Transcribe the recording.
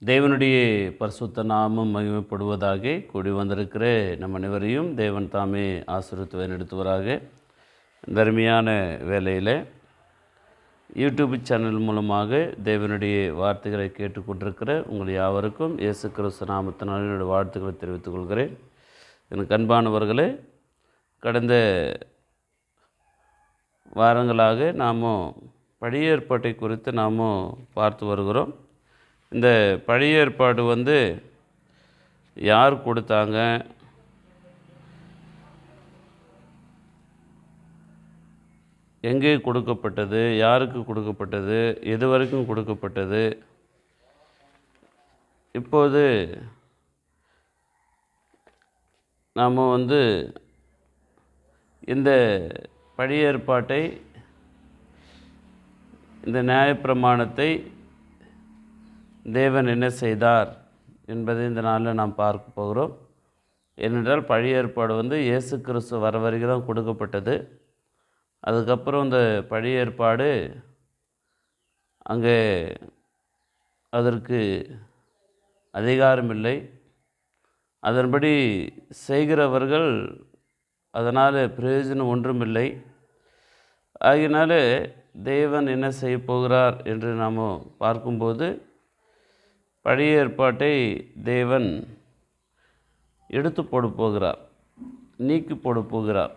தேவனுடைய பரிசுத்த நாமம் மகிமைப்படுவதாக கூடி வந்திருக்கிற நம் அனைவரையும் தேவன் தாமே ஆசீர்வதித்து நடத்துவராக. தர்மியான வேலையில் யூடியூப் சேனல் மூலமாக தேவனுடைய வார்த்தைகளை கேட்டுக்கொண்டிருக்கிற உங்கள் யாவருக்கும் இயேசு கிறிஸ்து நாமத்தினால் என்னுடைய வாழ்த்துக்களை தெரிவித்துக் கொள்கிறேன். எனக்கு அன்பானவர்களே, கடந்த வாரங்களாக நாம் பழைய ஏற்பாட்டை குறித்து நாம் பார்த்து வருகிறோம். இந்த பழைய ஏற்பாடு யார் கொடுத்தாங்க, எங்கே கொடுக்கப்பட்டது, யாருக்கு கொடுக்கப்பட்டது, எது வரைக்கும் கொடுக்கப்பட்டது. இப்போது நாம் இந்த பழைய ஏற்பாட்டை, இந்த நியாயப்பிரமாணத்தை தேவன் என்ன செய்தார் என்பதை இந்த நாளில் நாம் பார்க்க போகிறோம். ஏனென்றால் பழைய ஏற்பாடு இயேசு கிறிஸ்து வர வரைக்கும் தான் கொடுக்கப்பட்டது. அதுக்கப்புறம் இந்த பழைய ஏற்பாடு அங்கே அதற்கு அதிகாரம் இல்லை. அதன்படி செய்கிறவர்கள் அதனால் பிரயோஜனம் ஒன்றுமில்லை. ஆகையினால தேவன் என்ன செய்ய போகிறார் என்று நாம் பார்க்கும்போது, பழைய ஏற்பாட்டை தேவன் எடுத்து போட போகிறார், நீக்கி போட போகிறார்.